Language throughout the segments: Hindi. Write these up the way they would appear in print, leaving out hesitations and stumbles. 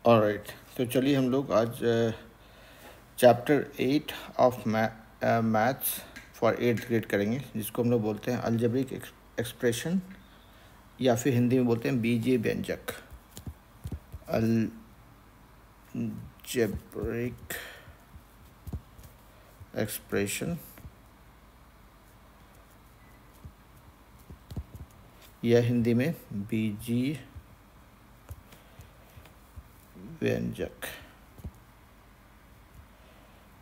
ऑलराइट, तो चलिए हम लोग आज chapter 8 of maths for 8th grade करेंगे, जिसको हम लोग बोलते हैं अलजेब्रिक एक्सप्रेशन या फिर हिंदी में बोलते हैं बीजीय व्यंजक। अलजेब्रिक एक्सप्रेशन या हिंदी में बीजीय व्यंजक।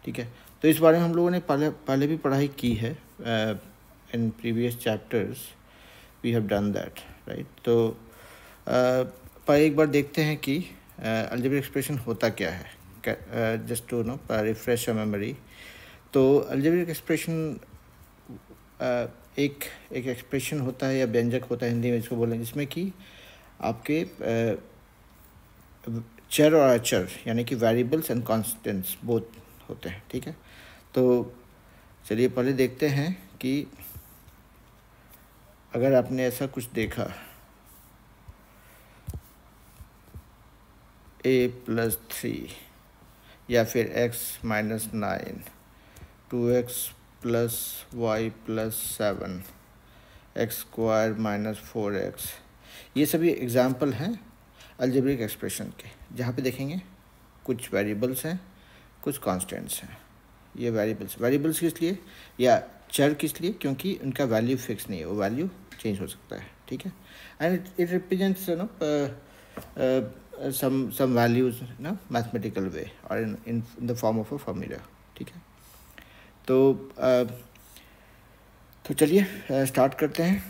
ठीक है, तो इस बारे में हम लोगों ने पहले भी पढ़ाई की है। In previous chapters we have done that, right. तो पर एक बार देखते हैं कि अलजेब्रिक एक्सप्रेशन होता क्या है, just to know refresh your memory. तो अलजेब्रिक एक्सप्रेशन एक एक्सप्रेशन होता है या व्यंजक होता है, हिंदी में इसको बोलें, जिसमें कि आपके चर और अचर यानी कि वेरिएबल्स एंड कॉन्स्टेंट्स बोथ होते हैं। ठीक है, तो चलिए पहले देखते हैं कि अगर आपने ऐसा कुछ देखा a+3 या फिर x-9, 2x+y+7, x² - 4x, ये सभी एग्जाम्पल हैं अलजेब्रिक एक्सप्रेशन के, जहाँ पे देखेंगे कुछ वेरिएबल्स हैं, कुछ कांस्टेंट्स हैं। ये वेरिएबल्स किस लिए या चर किस लिए? क्योंकि उनका वैल्यू फिक्स नहीं है, वो वैल्यू चेंज हो सकता है। ठीक है, and it represents some values in a mathematical way or in the form of a formula। ठीक है, तो चलिए स्टार्ट करते हैं।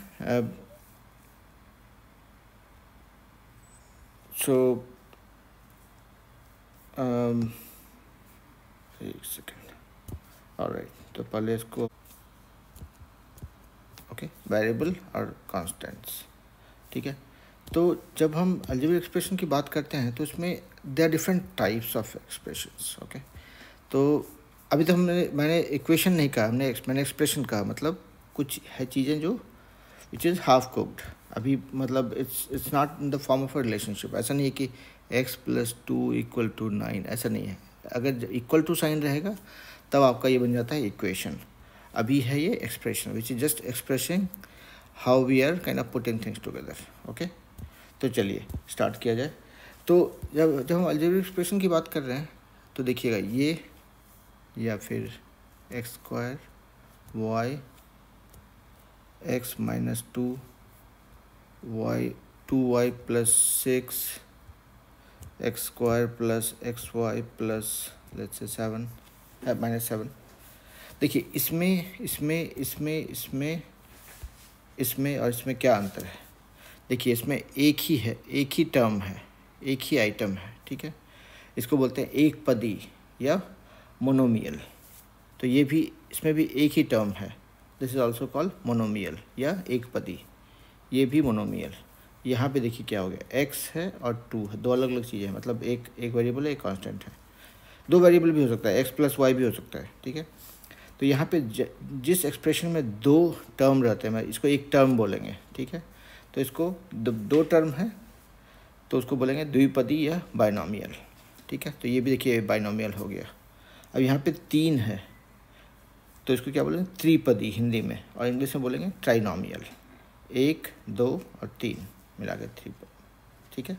एक सेकेंड। ऑलराइट, तो पहले इसको वेरिएबल और कांस्टेंट्स। ठीक है, तो जब हम अलजेब्रिक एक्सप्रेशन की बात करते हैं तो इसमें there are different types of expressions. Okay, तो अभी तो मैंने इक्वेशन नहीं कहा, मैंने एक्सप्रेशन कहा। मतलब कुछ है चीज़ें जो विच इज़ हाफ कुक्ड, अभी मतलब it's not in the form of a relationship. ऐसा नहीं है कि x+2 = 9, ऐसा नहीं है। अगर इक्वल टू साइन रहेगा तब आपका ये बन जाता है इक्वेशन। अभी है ये expression which is just expressing how we are kind of putting things together. Okay, तो चलिए स्टार्ट किया जाए। तो जब हम अलजेब्रिक एक्सप्रेशन की बात कर रहे हैं तो देखिएगा ये या फिर x² y x-2 y 2y + 6 x² + xy + let's say 7 -7। देखिए इसमें और इसमें क्या अंतर है? देखिए इसमें एक ही टर्म है, एक ही आइटम है। ठीक है, इसको बोलते हैं एक पदी या मोनोमियल। तो ये भी, इसमें भी एक ही टर्म है, this is also called monomial या एक पदी, ये भी मोनोमियल। यहाँ पे देखिए क्या हो गया, x है और 2 है, दो अलग अलग चीज़ें हैं। मतलब एक वेरिएबल है, एक कांस्टेंट है। दो वेरिएबल भी हो सकता है, x+y भी हो सकता है। ठीक है, तो यहाँ पे जिस एक्सप्रेशन में दो टर्म रहते हैं, मैं इसको एक टर्म बोलेंगे। ठीक है, तो इसको दो टर्म है तो उसको बोलेंगे द्विपदी या बाइनोमियल। ठीक है, तो ये भी देखिए बाइनोमियल हो गया। अब यहाँ पे 3 है तो इसको क्या बोलेंगे? त्रिपदी हिंदी में, और इंग्लिश में बोलेंगे ट्राइनोमियल। 1, 2 और 3 मिला के त्रिपदी। ठीक है,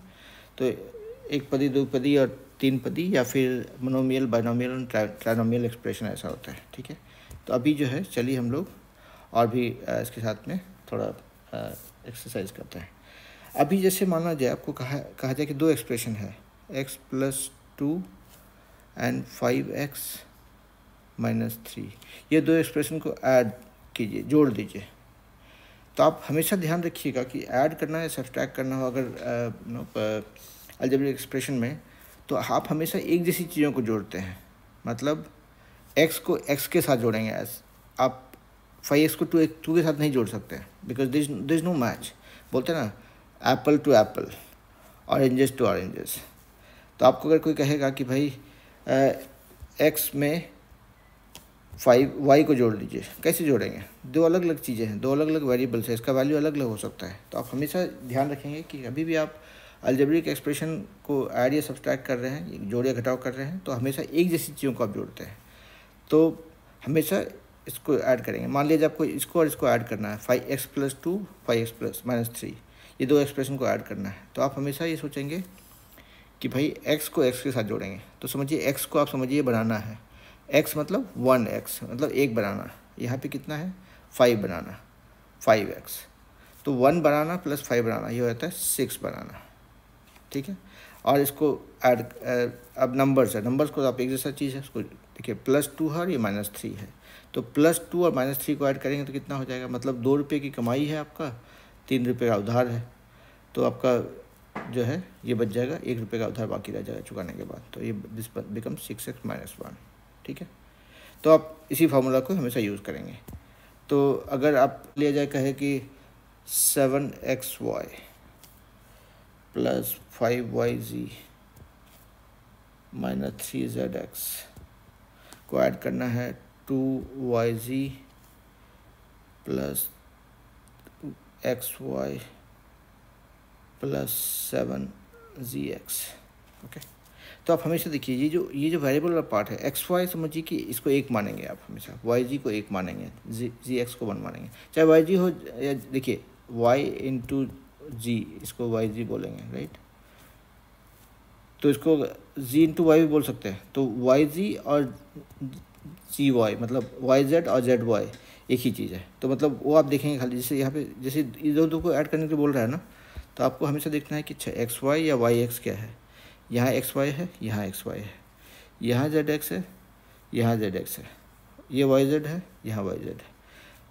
तो एक पदी, दो पदी और 3 पदी या फिर मोनोमियल, बाइनोमियल और ट्राइनोमियल एक्सप्रेशन ऐसा होता है। ठीक है, तो अभी जो है चलिए हम लोग और भी इसके साथ में थोड़ा एक्सरसाइज करते हैं। अभी जैसे माना जाए, आपको कहा जाए कि दो एक्सप्रेशन है, x+2 एंड 5x - 3। ये दो एक्सप्रेशन को ऐड कीजिए, जोड़ दीजिए। तो आप हमेशा ध्यान रखिएगा कि ऐड करना या सब्ट्रैक्ट करना हो अगर अलजेब्रिक एक्सप्रेशन में, तो आप हमेशा एक जैसी चीज़ों को जोड़ते हैं। मतलब x को x के साथ जोड़ेंगे, आप 5x को 2 के साथ नहीं जोड़ सकते, because this is no match. बोलते हैं ना, apple to apple, oranges to oranges. तो आपको अगर कोई कहेगा कि भाई x में 5y को जोड़ दीजिए, कैसे जोड़ेंगे? दो अलग अलग चीज़ें हैं, दो अलग अलग वेरिएबल्स है, इसका वैल्यू अलग अलग हो सकता है। तो आप हमेशा ध्यान रखेंगे कि अभी भी आप अलजेब्रिक एक्सप्रेशन को ऐड या सब्सट्रैक्ट कर रहे हैं, जोड़ या घटाव कर रहे हैं, तो हमेशा एक जैसी चीज़ों को आप जोड़ते हैं, तो हमेशा इसको ऐड करेंगे। मान लीजिए आपको इसको और इसको ऐड करना है, 5x + 2 5x + -3, ये दो एक्सप्रेशन को ऐड करना है, तो आप हमेशा ये सोचेंगे कि भाई x को x के साथ जोड़ेंगे। तो समझिए x को आप समझिए बनाना है, x मतलब 1x मतलब 1 बनाना, यहाँ पे कितना है 5 बनाना, 5x, तो 1 बनाना प्लस 5 बनाना, ये हो जाता है 6 बनाना, ठीक है। और इसको ऐड, अब नंबर्स है, नंबर्स को आप एक जैसा चीज़ है, उसको देखिए +2 है और ये -3 है, तो +2 और -3 को ऐड करेंगे तो कितना हो जाएगा, मतलब 2 रुपये की कमाई है आपका, 3 रुपये का उधार है, तो आपका जो है ये बच जाएगा, 1 रुपये का उधार बाकी रह जाएगा चुकाने के बाद, तो ये दिस बिकम 6x - 1, ठीक है। तो आप इसी फार्मूला को हमेशा यूज़ करेंगे। तो अगर आप लिया जाए कहे कि 7xy + 5yz - 3zx को ऐड करना है 2yz + xy + 7zx, ओके। तो आप हमेशा देखिए ये जो वेरिएबल वाला पार्ट है एक्स वाई, समझिए कि इसको 1 मानेंगे आप हमेशा, वाई जी को 1 मानेंगे, जी एक्स को 1 मानेंगे, चाहे वाई जी हो या देखिए वाई इंटू जी, इसको वाई जी बोलेंगे, राइट। तो इसको जी इंटू वाई भी बोल सकते हैं, तो वाई जी और जी वाई मतलब वाई जेड और जेड वाई एक ही चीज़ है, तो मतलब वो आप देखेंगे खाली, जैसे यहाँ पे जैसे इधर उधर को ऐड करने के लिए बोल रहा है ना, तो आपको हमेशा देखना है कि अच्छा एक्स वाई या वाई एक्स क्या है, यहाँ एक्स वाई है, यहाँ एक्स वाई है, यहाँ जेड एक्स है, यहाँ जेड एक्स है, ये वाई जेड है, यहाँ वाई जेड है,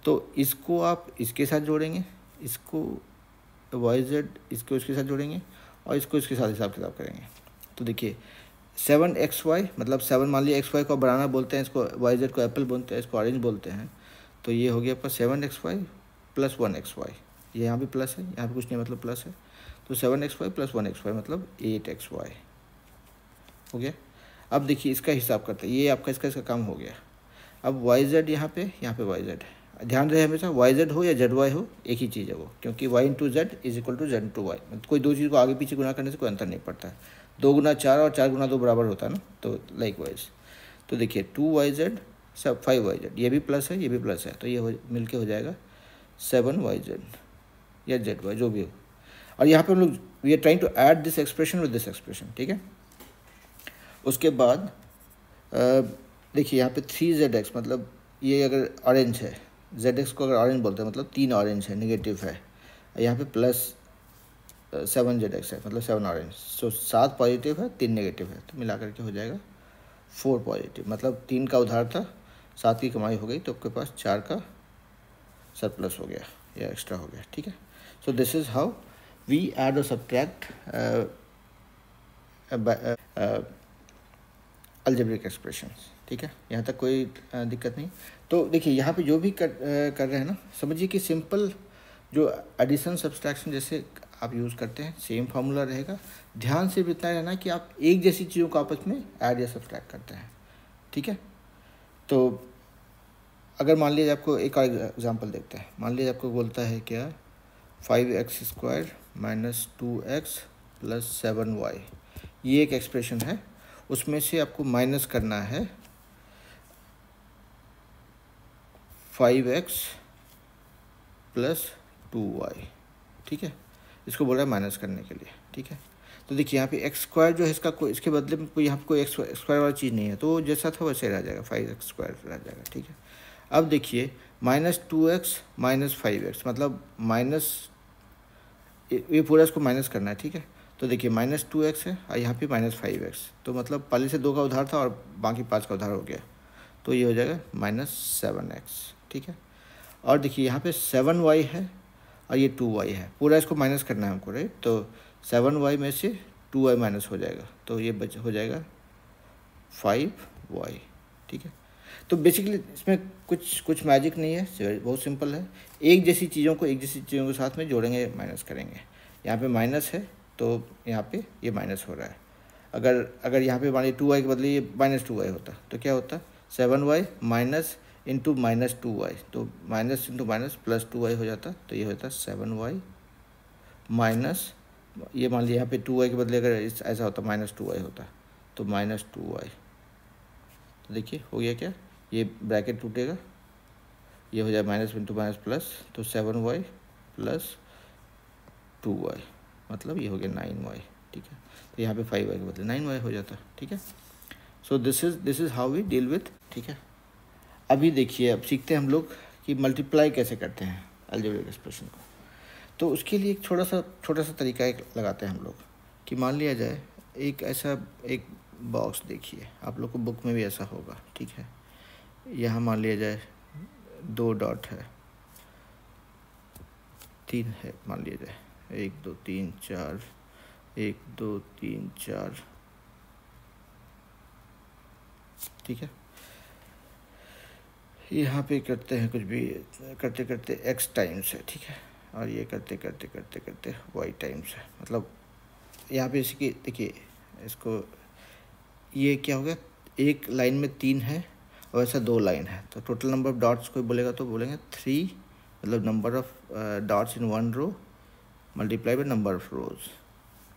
तो इसको आप इसके साथ जोड़ेंगे, इसको वाई जेड इसको इसके साथ जोड़ेंगे और इसको इसके साथ हिसाब किताब करेंगे। तो देखिए 7xy मतलब 7 मान लीजिए एक्स वाई को बनाना बोलते हैं, इसको वाई जेड को एप्पल बोलते हैं, इसको ऑरेंज बोलते हैं, तो ये हो गया आपका 7xy + 1xy, ये यहाँ भी प्लस है, यहाँ पे कुछ नहीं मतलब प्लस है, तो 7xy + 1xy मतलब 8xy हो गया। अब देखिए इसका हिसाब करते हैं, ये आपका इसका काम हो गया। अब वाई जेड यहाँ पे वाई जेड है, ध्यान रहे हमेशा वाई जेड हो या जेड वाई हो एक ही चीज़ है वो, क्योंकि Y into Z = Z to Y, मतलब कोई दो चीज़ को आगे पीछे गुना करने से कोई अंतर नहीं पड़ता है, 2 × 4 और 4 × 2 बराबर होता है ना, तो लाइक वाइज। तो देखिए 2yz सब 5yz, ये भी प्लस है ये भी प्लस है, तो ये मिल के हो जाएगा 7yz या zy जो भी हो। और यहाँ पे हम लोग we are trying to add this expression with this expression, ठीक है। उसके बाद देखिए यहाँ पे 3zx मतलब ये अगर ऑरेंज है, zx को अगर ऑरेंज बोलते हैं मतलब 3 ऑरेंज है, नेगेटिव है, यहाँ पे +7zx है मतलब 7 ऑरेंज, सो 7 पॉजिटिव है 3 नेगेटिव है, तो मिला करके हो जाएगा 4 पॉजिटिव, मतलब 3 का उधार था, 7 की कमाई हो गई, तो आपके पास 4 का सरप्लस हो गया या एक्स्ट्रा हो गया, ठीक है। So this is how we add और सब्ट्रैक्ट अलजेब्रिक एक्सप्रेशंस, ठीक है। यहाँ तक कोई दिक्कत नहीं। तो देखिए यहाँ पे जो भी कर रहे हैं ना, समझिए कि सिंपल जो एडिशन सब्सट्रैक्शन जैसे आप यूज़ करते हैं सेम फार्मूला रहेगा, ध्यान से इतना रहना कि आप एक जैसी चीज़ों को आपस में ऐड या सब्सट्रैक्ट करते हैं, ठीक है। तो अगर मान लीजिए आपको एक और एग्जांपल देखते हैं, मान लीजिए आपको बोलता है क्या 5x² - 2x + 7y, ये एक एक्सप्रेशन है, उसमें से आपको माइनस करना है 5x + 2y, ठीक है। इसको बोल रहा है माइनस करने के लिए, ठीक है। तो देखिए यहाँ पे x² जो है इसका कोई, इसके बदले में कोई यहाँ पे कोई x² वाला चीज़ नहीं है, तो जैसा था वैसे रह जाएगा, 5x² रह जाएगा, ठीक है। अब देखिए -2x - 5x मतलब माइनस, ये पूरा इसको माइनस करना है, ठीक है। तो देखिए -2x है और यहाँ पे -5x, तो मतलब पहले से 2 का उधार था और बाकी 5 का उधार हो गया, तो ये हो जाएगा -7x, ठीक है। और देखिए यहाँ पे 7y है और ये 2y है, पूरा इसको माइनस करना है हमको, राइट। तो 7y में से 2y माइनस हो जाएगा, तो ये हो जाएगा 5y, ठीक है। तो बेसिकली इसमें कुछ मैजिक नहीं है, बहुत सिंपल है, एक जैसी चीज़ों को एक जैसी चीज़ों के साथ में जोड़ेंगे माइनस करेंगे। यहाँ पे माइनस है तो यहाँ पे ये माइनस हो रहा है, अगर यहाँ पे मान लीजिए 2y के बदले ये -2y होता तो क्या होता 7y माइनस इंटू -2y, तो माइनस इंटू माइनस +2y हो जाता, तो ये होता 7y माइनस ये मान लिया यहाँ पे 2y के बदले अगर ऐसा होता -2y होता तो -2y, तो देखिए हो गया क्या, ये ब्रैकेट टूटेगा, ये हो जाए माइनस इंटू माइनस प्लस, तो 7y प्लस 2y, मतलब ये हो गया 9y, ठीक है। तो यहाँ पे 5y के बदले 9y हो जाता, ठीक है। So this is how we deal with, ठीक है। अभी देखिए, अब सीखते हैं हम लोग कि मल्टीप्लाई कैसे करते हैं अलजेब्रिक एक्सप्रेशन को। तो उसके लिए एक छोटा सा तरीका एक लगाते हैं हम लोग कि मान लिया जाए एक ऐसा एक बॉक्स, देखिए आप लोग को बुक में भी ऐसा होगा, ठीक है। यहाँ मान लिया जाए 2 डॉट है, 3 है, मान लिया जाए 1 2 3 4, 1 2 3 4, ठीक है। यहाँ पे करते हैं कुछ भी करते करते x टाइम्स है, ठीक है, और ये करते करते करते करते y टाइम्स है। मतलब यहाँ पे इसकी देखिए, इसको ये क्या हो गया, एक लाइन में 3 है और ऐसा 2 लाइन है, तो टोटल नंबर ऑफ डॉट्स कोई बोलेगा तो बोलेंगे 3, मतलब number of dots in 1 row multiply by number of rows,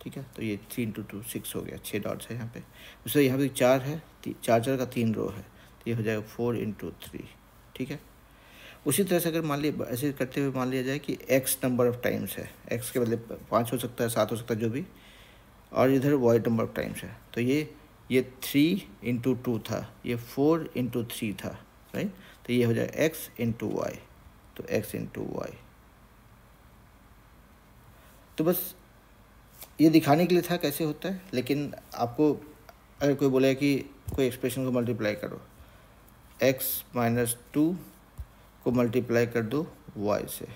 ठीक है। तो ये 3 × 2 6 हो गया, 6 डॉट्स है यहाँ पे। उससे यहाँ पे 4 है, 4 का 3 रो है, तो ये हो जाएगा 4 × 3, ठीक है। उसी तरह से अगर मान लिया ऐसे करते हुए मान लिया जाए कि x नंबर ऑफ टाइम्स है, x के बदले 5 हो सकता है, 7 हो सकता है, जो भी, और इधर y नंबर ऑफ टाइम्स है, तो ये 3 × 2 था, ये 4 × 3 था, राइट। तो ये हो जाएगा x × y, तो x × y। तो बस ये दिखाने के लिए था कैसे होता है, लेकिन आपको अगर कोई बोले कि कोई एक्सप्रेशन को मल्टीप्लाई करो, x - 2 को मल्टीप्लाई कर दो y से,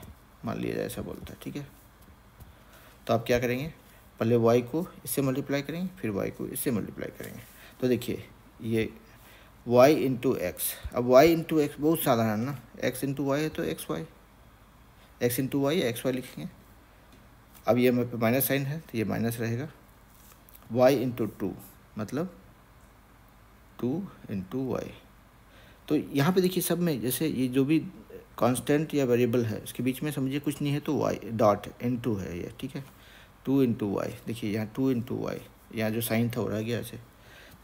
मान लिया जाए ऐसा बोलता है, ठीक है। तो आप क्या करेंगे, पहले y को इससे मल्टीप्लाई करेंगे, फिर y को इससे मल्टीप्लाई करेंगे। तो देखिए ये y × x, अब y × x बहुत साधारण ना, x × y है तो xy, x × y या xy लिखेंगे। अब ये मेरे पे माइनस साइन है तो ये माइनस रहेगा, y × 2 मतलब 2 × y। तो यहाँ पे देखिए सब में जैसे ये जो भी कांस्टेंट या वेरिएबल है इसके बीच में समझिए कुछ नहीं है, तो y डॉट × है ये, ठीक है। 2 × y, देखिए यहाँ 2 × y, यहाँ जो साइन था वो रह गया ऐसे।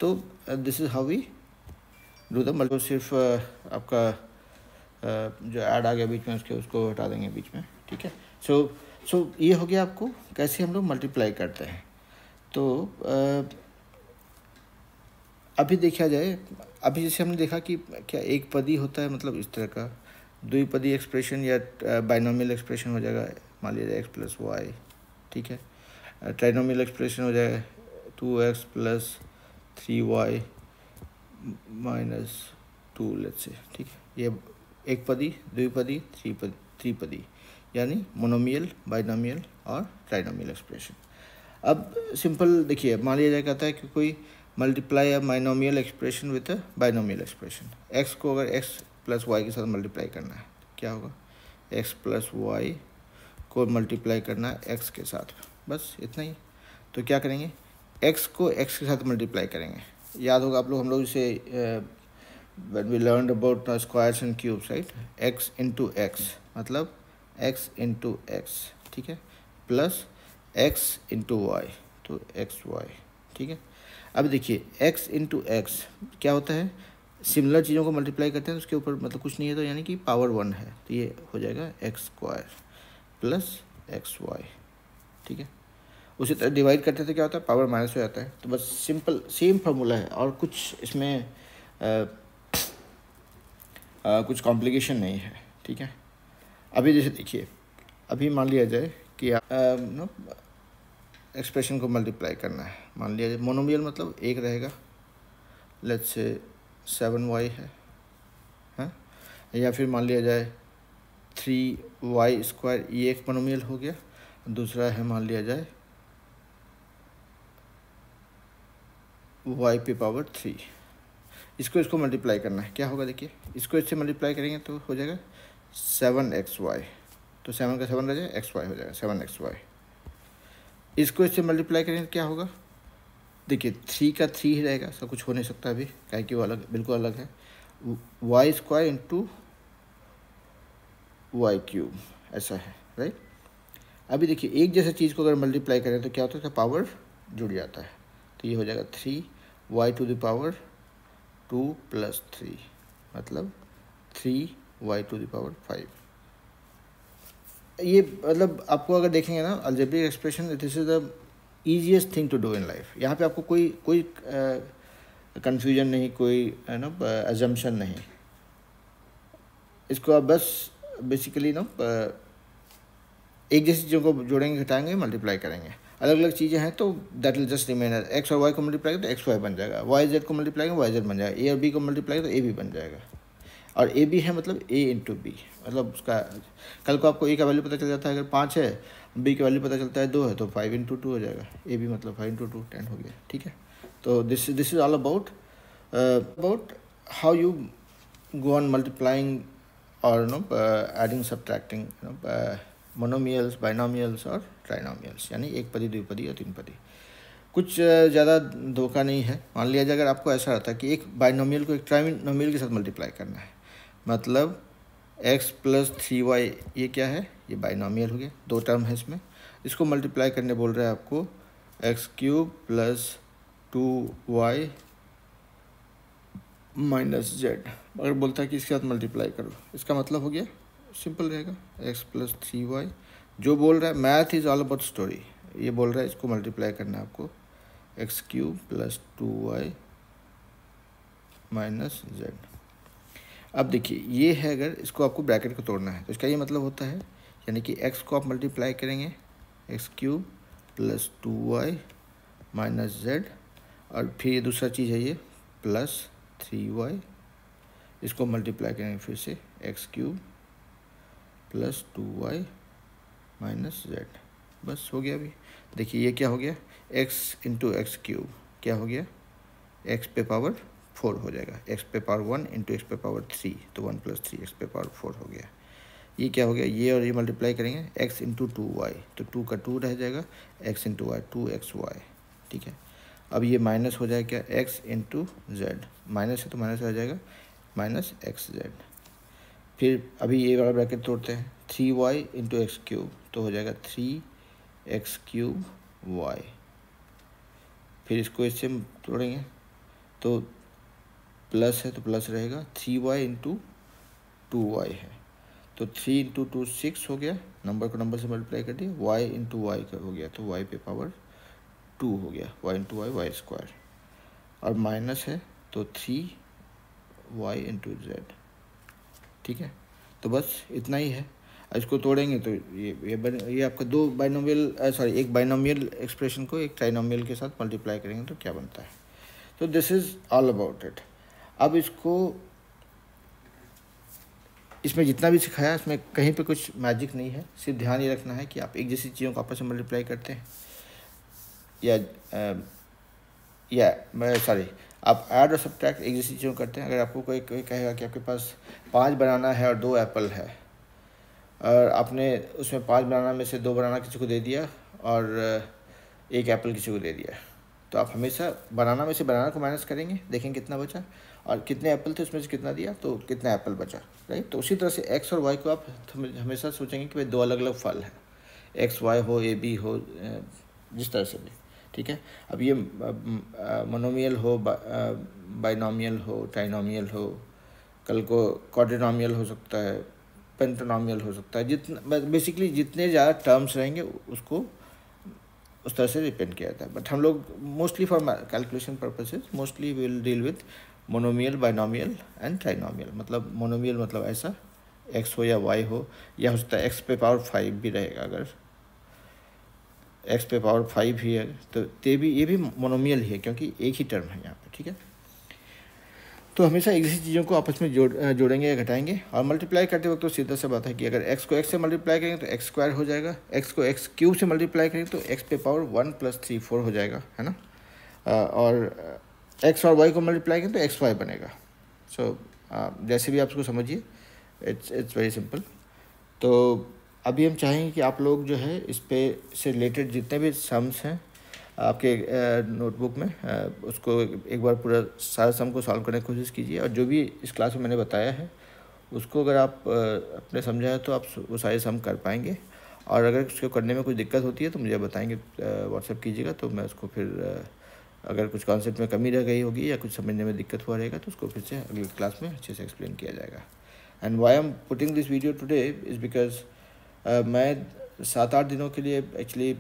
तो this is how we do the multiply. सिर्फ आपका जो ऐड आ गया बीच में उसको हटा देंगे बीच में, ठीक है। सो ये हो गया आपको कैसे हम लोग मल्टीप्लाई करते हैं। तो अभी देखा जाए, अभी जैसे हमने देखा कि क्या एक पदी होता है, मतलब इस तरह का द्विपदी एक्सप्रेशन या बाइनोमियल एक्सप्रेशन हो जाएगा, मान लीजिए x + y, ठीक है। ट्राइनोमियल एक्सप्रेशन हो जाएगा 2x + 3y - 2, लेट्स से, ठीक है। ये एक पदी, द्विपदी, त्रिपदी, यानी मोनोमियल, बाइनोमियल और ट्राइनोमियल एक्सप्रेशन। अब सिंपल देखिए, मान लिया जाए कहता है कि कोई multiply a binomial expression with a binomial expression, x को अगर x + y के साथ मल्टीप्लाई करना है तो क्या होगा, x + y को मल्टीप्लाई करना है x के साथ, बस इतना ही। तो क्या करेंगे, x को x के साथ मल्टीप्लाई करेंगे। याद होगा आप लोग, हम लोग इसे when we learned about squares and cubes, right, x × x मतलब x × x, ठीक है, प्लस x × y, तो xy, ठीक है। अब देखिए x × x क्या होता है, सिमिलर चीज़ों को मल्टीप्लाई करते हैं तो उसके ऊपर मतलब कुछ नहीं है, तो यानी कि पावर 1 है, तो ये हो जाएगा x² + xy, ठीक है। उसी तरह डिवाइड करते थे क्या होता है, पावर माइनस हो जाता है। तो बस सिंपल सेम फार्मूला है और कुछ इसमें कुछ कॉम्प्लिकेशन नहीं है, ठीक है। अभी जैसे देखिए, अभी मान लिया जाए कि एक्सप्रेशन को मल्टीप्लाई करना है, मान लिया जाए मोनोमियल मतलब एक रहेगा, लेट्स से 7y है, हाँ, या फिर मान लिया जाए 3y², ये एक मोनोमियल हो गया। दूसरा है मान लिया जाए y⁻3, इसको मल्टीप्लाई करना है, क्या होगा देखिए, इसको इससे मल्टीप्लाई करेंगे तो हो जाएगा 7xy, तो 7 का 7 रह जाए, xy हो जाएगा 7xy। इसको इससे मल्टीप्लाई करेंगे तो क्या होगा, देखिए 3 का 3 ही रहेगा, सब कुछ हो नहीं सकता अभी, क्या कि वो अलग, बिल्कुल अलग है, y² × y³ ऐसा है, राइट। अभी देखिए एक जैसे चीज़ को अगर मल्टीप्लाई करें तो क्या होता है, पावर जुड़ जाता है। तो ये हो जाएगा 3y² 2 + 3 मतलब 3y⁵। ये मतलब आपको अगर देखेंगे ना algebraic expression, this is the easiest thing to do in life. यहाँ पे आपको कोई कन्फ्यूजन नहीं, कोई अजम्पशन नहीं। इसको आप बस बेसिकली एक जैसी चीज़ों को जोड़ेंगे, घटाएंगे, मल्टीप्लाई करेंगे। अलग अलग चीज़ें हैं तो that will just remain as X और वाई को मल्टीप्लाई करें तो एक्स वाई बन जाएगा, वाई जेड को मल्टीप्लाई करें वाई जेड बन जाएगा, ए और बी को मल्टीप्लाई करें तो ए बी बन जाएगा। और ए बी है मतलब ए इंटू बी, मतलब उसका कल को आपको ए का वैल्यू पता चल जाता है, अगर 5 है, बी का वैल्यू पता चलता है 2 है, तो 5 × 2 हो जाएगा। ए बी मतलब 5 × 2 10 हो गया, ठीक है। तो this is all about how you go on multiplying or adding, subtracting monomials, binomials और ट्राइनोमियल्स, यानी एक पदी, द्विपदी और तीन पदी। कुछ ज़्यादा धोखा नहीं है। मान लिया जाए अगर आपको ऐसा रहता है कि एक बाइनोमियल को एक ट्राइनोमियल के साथ मल्टीप्लाई करना है, मतलब x + 3y, ये क्या है, ये बाइनोमियल हो गया, दो टर्म है इसमें। इसको मल्टीप्लाई करने बोल रहा है आपको x³ + 2y - z। अगर बोलता है कि इसके साथ मल्टीप्लाई करो, इसका मतलब हो गया सिंपल रहेगा x + 3y। जो बोल रहा है math is all about story, ये बोल रहा है इसको मल्टीप्लाई करना है आपको x³ + 2y - z। अब देखिए ये है, अगर इसको आपको ब्रैकेट को तोड़ना है तो इसका ये मतलब होता है, यानी कि x को आप मल्टीप्लाई करेंगे x³ + 2y - z, और फिर ये दूसरा चीज़ है ये +3y, इसको मल्टीप्लाई करेंगे फिर से x³ + 2y - z। बस हो गया। अभी देखिए ये क्या हो गया, x × x³ क्या हो गया, x पे पावर 4 हो जाएगा, x पे पावर 1 × x पे पावर 3, तो 1 + 3 x पे पावर 4 हो गया। ये क्या हो गया, ये और ये मल्टीप्लाई करेंगे x × 2y, तो 2 का 2 रह जाएगा, x × y 2xy, ठीक है। अब ये माइनस हो जाएगा क्या, x × z, माइनस है तो माइनस आ जाएगा -xz। फिर अभी ये वाला ब्रैकेट तोड़ते हैं, 3y × x³ तो हो जाएगा 3x³ फिर इसको इससे तोड़ेंगे तो प्लस है तो प्लस रहेगा, 3y × 2y है तो 3 × 2 6 हो गया, नंबर को नंबर से मल्टीप्लाई कर दिया, y × y का हो गया तो y पे पावर 2 हो गया, y × y² और माइनस है तो 3y × z, ठीक है। तो बस इतना ही है। इसको तोड़ेंगे तो ये आपका दो बाइनोमियल एक बाइनोमियल एक्सप्रेशन को एक ट्राइनोमियल के साथ मल्टीप्लाई करेंगे तो क्या बनता है। तो this is all about it. अब इसमें जितना भी सिखाया इसमें कहीं पे कुछ मैजिक नहीं है, सिर्फ ध्यान ये रखना है कि आप एक जैसी चीज़ों को आपस में मल्टीप्लाई करते हैं आप ऐड और सब्ट्रैक्ट एक जैसी चीज़ों करते हैं। अगर आपको कोई कहेगा कि आपके पास 5 बनाना है और 2 एप्पल है, और आपने उसमें 5 बनाना में से 2 बनाना किसी को दे दिया और 1 एप्पल किसी को दे दिया, तो आप हमेशा बनाना में से बनाना को माइनस करेंगे, देखेंगे कितना बचा, और कितने एप्पल थे उसमें से कितना दिया तो कितना एप्पल बचा, राइट। तो उसी तरह से एक्स और वाई को आप हमेशा सोचेंगे कि भाई 2 अलग अलग फल हैं, एक्स वाई हो, ए बी हो, जिस तरह से भी, ठीक है। अब ये मोनोमियल हो, बाइनोमियल हो, ट्राइनोमियल हो, कल को क्वाड्रिनोमियल हो सकता है, पेंटानोमियल हो सकता है, जितना बेसिकली जितने ज़्यादा टर्म्स रहेंगे उसको उस तरह से डिपेंड किया जाता है। बट हम लोग mostly for calculation purposes mostly will deal with monomial, binomial and trinomial. मतलब मोनोमियल मतलब ऐसा एक्स हो या वाई हो, या हो सकता है एक्स पे पावर 5 भी रहेगा, अगर एक्स पे पावर 5 ही है तो ये भी मोनोमियल ही है, क्योंकि एक ही टर्म है यहाँ पे, ठीक है। तो हमेशा एक जैसी चीज़ों को आपस में जोड़ेंगे या घटाएंगे, और मल्टीप्लाई करते वक्त तो सीधा सा बात है कि अगर x को x से मल्टीप्लाई करेंगे तो x² हो जाएगा, x को x³ से मल्टीप्लाई करेंगे तो x पे पावर 1 + 3 4 हो जाएगा, है ना। और x और y को मल्टीप्लाई करें तो xy बनेगा। सो जैसे भी आप उसको समझिए, इट्स वेरी सिंपल। तो अभी हम चाहेंगे कि आप लोग जो है इस पे से रिलेटेड जितने भी सम्स हैं आपके नोटबुक में, उसको एक बार पूरा सारा सम को सॉल्व करने की कोशिश कीजिए, और जो भी इस क्लास में मैंने बताया है उसको अगर आप अपने समझा है तो आप वो सारे सम कर पाएंगे। और अगर उसको करने में कुछ दिक्कत होती है तो मुझे बताएंगे, व्हाट्सएप कीजिएगा, तो मैं उसको फिर अगर कुछ कॉन्सेप्ट में कमी रह गई होगी या कुछ समझने में दिक्कत हुआ रहेगा तो उसको फिर से अगली क्लास में अच्छे से एक्सप्लेन किया जाएगा। And why am putting this video today is because मैं 7-8 दिनों के लिए एक्चुअली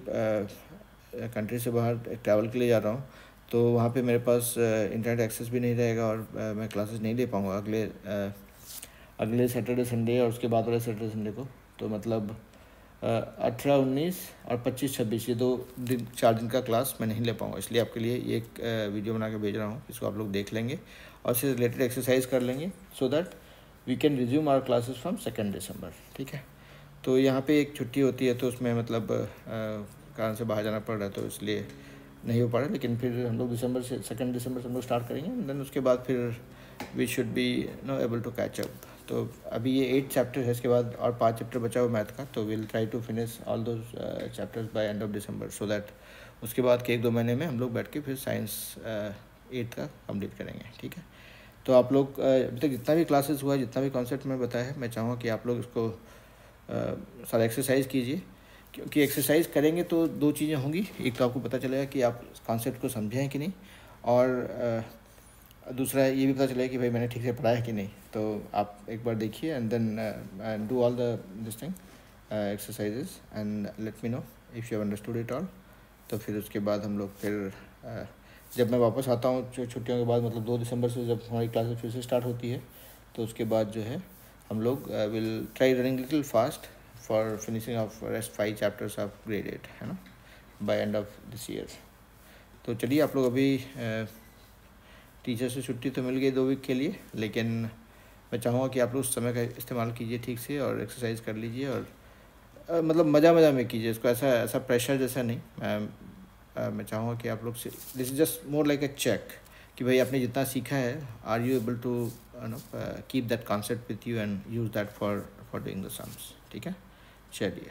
कंट्री से बाहर ट्रैवल के लिए जा रहा हूँ, तो वहाँ पे मेरे पास इंटरनेट एक्सेस भी नहीं रहेगा और मैं क्लासेस नहीं ले पाऊँगा अगले सैटरडे संडे और उसके बाद वाले सैटरडे संडे को। तो मतलब 18, 19 और 25, 26 ये 4 दिन का क्लास मैं नहीं ले पाऊँगा, इसलिए आपके लिए ये एक वीडियो बना के भेज रहा हूँ, इसको आप लोग देख लेंगे और इससे रिलेटेड एक्सरसाइज कर लेंगे so that we can resume our classes from 2 December. ठीक है, तो यहाँ पे एक छुट्टी होती है तो उसमें मतलब कारण से बाहर जाना पड़ रहा है, तो इसलिए नहीं हो पा रहा, लेकिन फिर हम लोग 2 दिसंबर से हम लोग स्टार्ट करेंगे एंड देन उसके बाद फिर we should be able to catch up. तो अभी ये 8 चैप्टर है, इसके बाद और 5 चैप्टर बचा हुआ मैथ का, तो will try to finish all those chapters by end of December so that उसके बाद के 1-2 महीने में हम लोग बैठ के फिर साइंस 8 का कंप्लीट करेंगे। ठीक है, तो आप लोग अभी तक जितना भी क्लासेस हुआ है, जितना भी कॉन्सेप्ट मैं बताया है, मैं चाहूँगा कि आप लोग इसको सारा एक्सरसाइज कीजिए, क्योंकि एक्सरसाइज करेंगे तो 2 चीज़ें होंगी, एक तो आपको पता चलेगा कि आप कॉन्सेप्ट को समझे हैं कि नहीं, और दूसरा ये भी पता चलेगा कि भाई मैंने ठीक से पढ़ा है कि नहीं। तो आप एक बार देखिए and then do all the this thing exercises and let me know if you have understood it all. तो फिर उसके बाद हम लोग फिर जब मैं वापस आता हूँ छुट्टियों के बाद, मतलब 2 दिसंबर से जब हमारी क्लासेस फिर से स्टार्ट होती है, तो उसके बाद जो है हम लोग will try running little fast for finishing off rest 5 chapters of grade 8, है ना, by end of this year. तो चलिए, आप लोग अभी टीचर से छुट्टी तो मिल गई 2 वीक के लिए, लेकिन मैं चाहूँगा कि आप लोग उस समय का इस्तेमाल कीजिए ठीक से और एक्सरसाइज कर लीजिए, और मतलब मज़ा में कीजिए इसको, ऐसा प्रेशर जैसा नहीं। मैं चाहूँगा कि आप लोग से this is just more like a check कि भाई आपने जितना सीखा है, are you able to keep that concept with you and use that for doing the sums. ठीक है, चलिए।